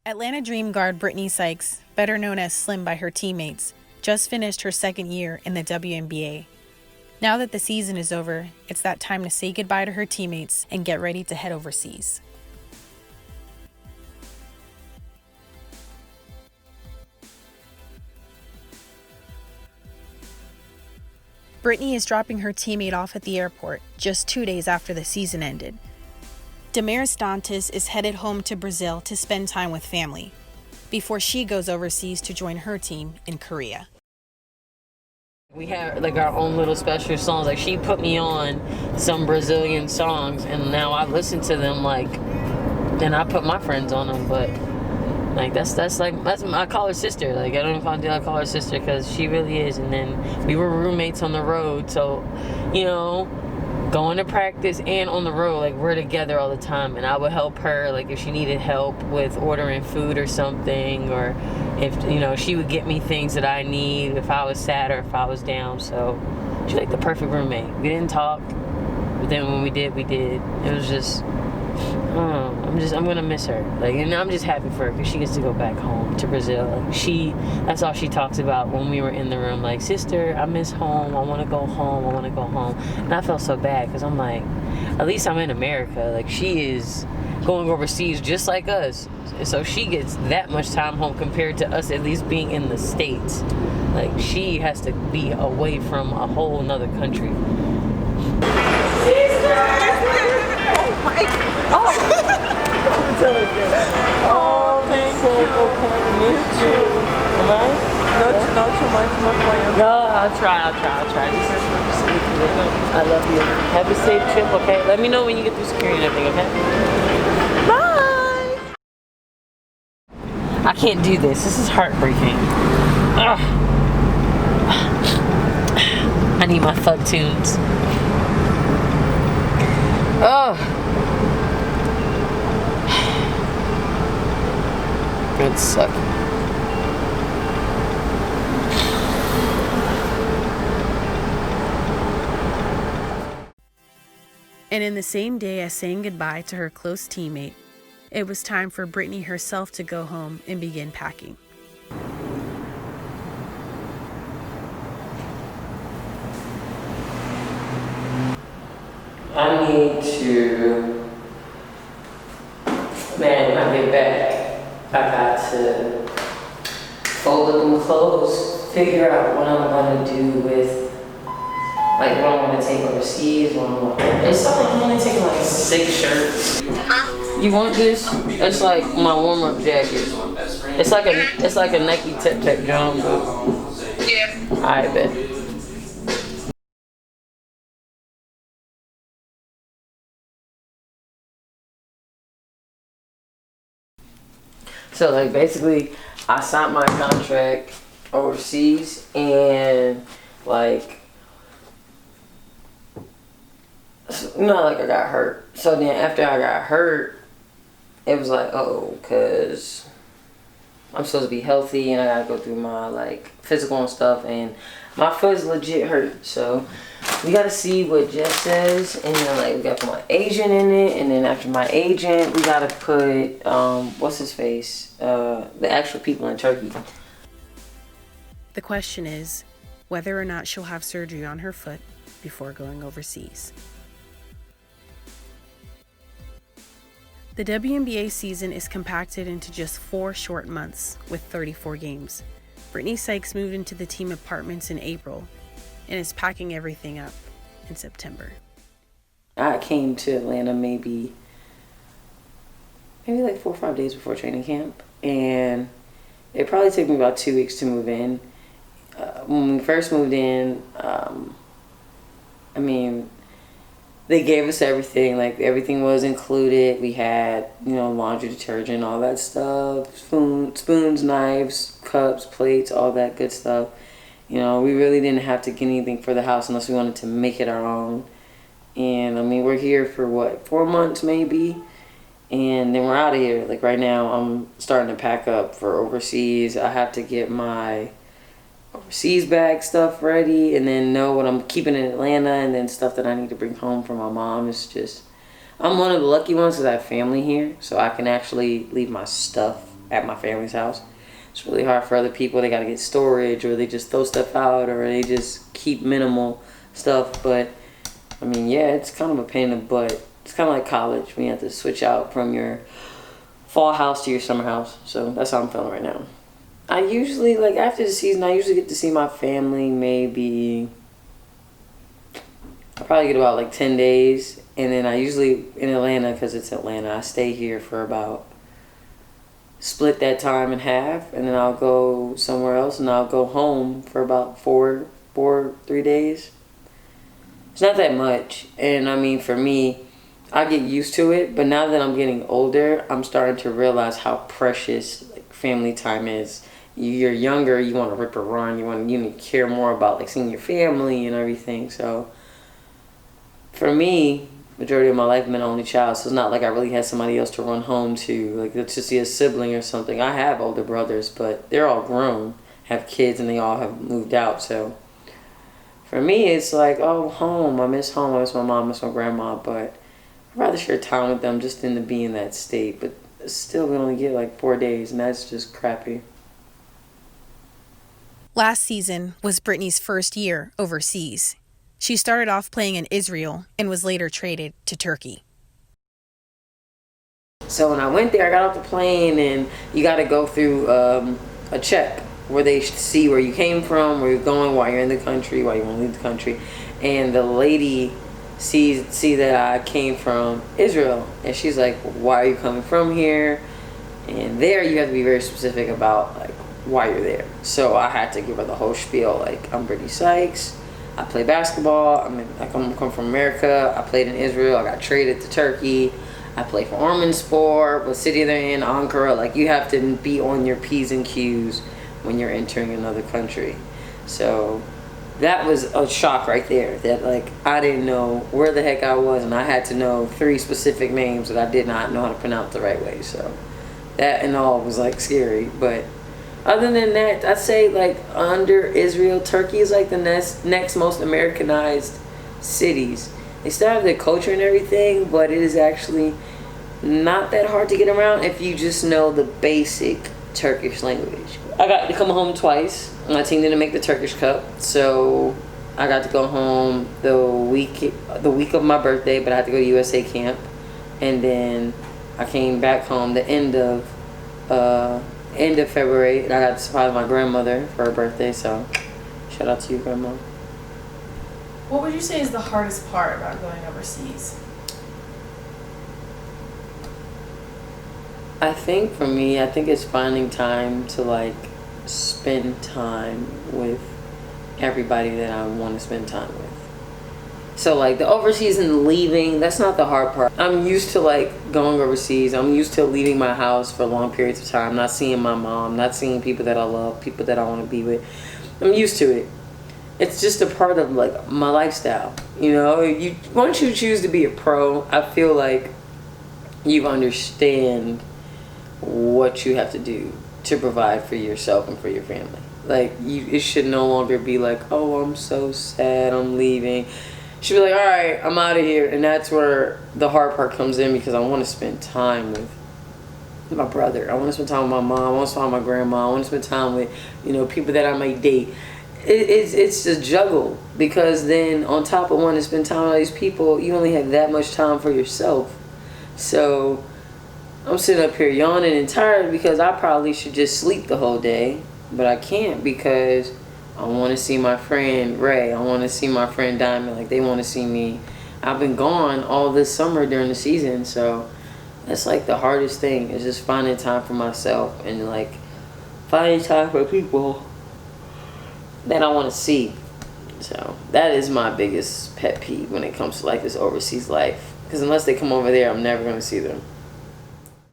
Atlanta Dream guard Brittney Sykes, better known as Slim by her teammates, just finished her second year in the WNBA. Now that the season is over, it's that time to say goodbye to her teammates and get ready to head overseas. Brittney is dropping her teammate off at the airport just 2 days after the season ended. Damaris Dantas is headed home to Brazil to spend time with family before she goes overseas to join her team in Korea. We have like our own little special songs. Like she put me on some Brazilian songs, and now I listen to them. Like, then I put my friends on them. But like that's I call her sister. Like I don't know if I call her sister because she really is. And then we were roommates on the road, so you know, going to practice and on the road, like we're together all the time. And I would help her, like if she needed help with ordering food or something, or if she would get me things that I need if I was sad or if I was down. So she's like the perfect roommate. We didn't talk, but then when we did, it was just I'm gonna miss her. Like, and I'm just happy for her because she gets to go back home to Brazil. Like that's all she talks about when we were in the room. Like, sister, I miss home. I want to go home. I want to go home. And I felt so bad because I'm like, at least I'm in America. Like, she is going overseas just like us. So she gets that much time home compared to us at least being in the States. Like, she has to be away from a whole nother country. Oh, thank you. Me too. Not too much, No, I'll try. Just I love you. Have a safe trip, okay? Let me know when you get through security and everything, okay? Bye! I can't do this. This is heartbreaking. Ugh. I need my thug tunes. Oh. It sucks. And in the same day as saying goodbye to her close teammate, it was time for Brittney herself to go home and begin packing. I need to, man, when I get back, I got to fold up them clothes, figure out what I'm gonna do with, like what I'm gonna take overseas, it's something I'm only taking like 6 shirts. You want this? It's like my warm-up jacket. It's like a Nike Tech John boot. Yeah. I bet. So like basically I signed my contract overseas, and like not like I got hurt. So then after I got hurt, it was like, oh, cause I'm supposed to be healthy and I gotta go through my like physical and stuff, and my foot's legit hurt. So we gotta see what Jeff says, and then like we gotta put my agent in it, and then after my agent we gotta put what's his face, the actual people in Turkey. The question is whether or not she'll have surgery on her foot before going overseas. The WNBA season is compacted into just 4 short months with 34 games. Brittney Sykes moved into the team apartments in April and is packing everything up in September. I came to Atlanta maybe like 4 or 5 days before training camp, and it probably took me about 2 weeks to move in. When we first moved in, they gave us everything. Like, everything was included. We had, laundry detergent, all that stuff, spoons, knives, cups, plates, all that good stuff. We really didn't have to get anything for the house unless we wanted to make it our own. And we're here for 4 months maybe, and then we're out of here. Like, right now I'm starting to pack up for overseas. I have to get my overseas bag stuff ready, and then know what I'm keeping in Atlanta, and then stuff that I need to bring home for my mom. It's just, I'm one of the lucky ones because I have family here, so I can actually leave my stuff at my family's house. It's really hard for other people. They got to get storage, or they just throw stuff out, or they just keep minimal stuff. But I mean, yeah, it's kind of a pain in the butt. It's kind of like college when you have to switch out from your fall house to your summer house. So that's how I'm feeling right now. I usually, like, after the season, I usually get to see my family maybe, I probably get about like 10 days. And then I usually, in Atlanta, because it's Atlanta, I stay here for about, split that time in half. And then I'll go somewhere else, and I'll go home for about 3 days. It's not that much. And I mean, for me, I get used to it. But now that I'm getting older, I'm starting to realize how precious, like, family time is. You're younger, you want to rip or run, you care more about, like, seeing your family and everything. So for me, majority of my life, I'm an only child, so it's not like I really had somebody else to run home to, like, to see a sibling or something. I have older brothers, but they're all grown, have kids, and they all have moved out. So for me, it's like, oh, home. I miss my mom, I miss my grandma, but I'd rather share time with them just than to be in that state. But still, we only get like 4 days, and that's just crappy. Last season was Brittney's first year overseas. She started off playing in Israel and was later traded to Turkey. So when I went there, I got off the plane, and you got to go through a check where they see where you came from, where you're going, why you're in the country, why you want to leave the country. And the lady see that I came from Israel, and she's like, why are you coming from here? And there you have to be very specific about, like, why you're there. So I had to give her the whole spiel, like, I'm Brittney Sykes, I play basketball, I come from America, I played in Israel, I got traded to Turkey, I play for Ormanspor, what city they're in, Ankara. Like, you have to be on your P's and Q's when you're entering another country. So that was a shock right there, that, like, I didn't know where the heck I was, and I had to know 3 specific names that I did not know how to pronounce the right way. So that and all was, like, scary. But other than that, I'd say, like, under Israel, Turkey is like the next most Americanized cities. They still have their culture and everything, but it is actually not that hard to get around if you just know the basic Turkish language. I got to come home twice. My team didn't make the Turkish Cup, so I got to go home the week of my birthday, but I had to go to USA camp, and then I came back home the end of February, and I got to surprise my grandmother for her birthday. So shout out to you, Grandma. What would you say is the hardest part about going overseas? I think for me, it's finding time to, like, spend time with everybody that I want to spend time with. So, like, the overseas and leaving, that's not the hard part. I'm used to, like, going overseas. I'm used to leaving my house for long periods of time, not seeing my mom, not seeing people that I love, people that I want to be with. I'm used to it. It's just a part of, like, my lifestyle. You know, once you choose to be a pro, I feel like you understand what you have to do to provide for yourself and for your family. Like, it should no longer be like, oh, I'm so sad, I'm leaving. You should be like, all right, I'm out of here. And that's where the hard part comes in, because I want to spend time with my brother. I want to spend time with my mom. I want to spend time with my grandma. I want to spend time with, you know, people that I might date. It's a juggle, because then on top of wanting to spend time with all these people, you only have that much time for yourself. So I'm sitting up here yawning and tired because I probably should just sleep the whole day, but I can't, because I want to see my friend Ray. I want to see my friend Diamond. Like, they want to see me. I've been gone all this summer during the season, so that's, like, the hardest thing, is just finding time for myself and, like, finding time for people that I want to see. So that is my biggest pet peeve when it comes to, like, this overseas life, because unless they come over there, I'm never going to see them.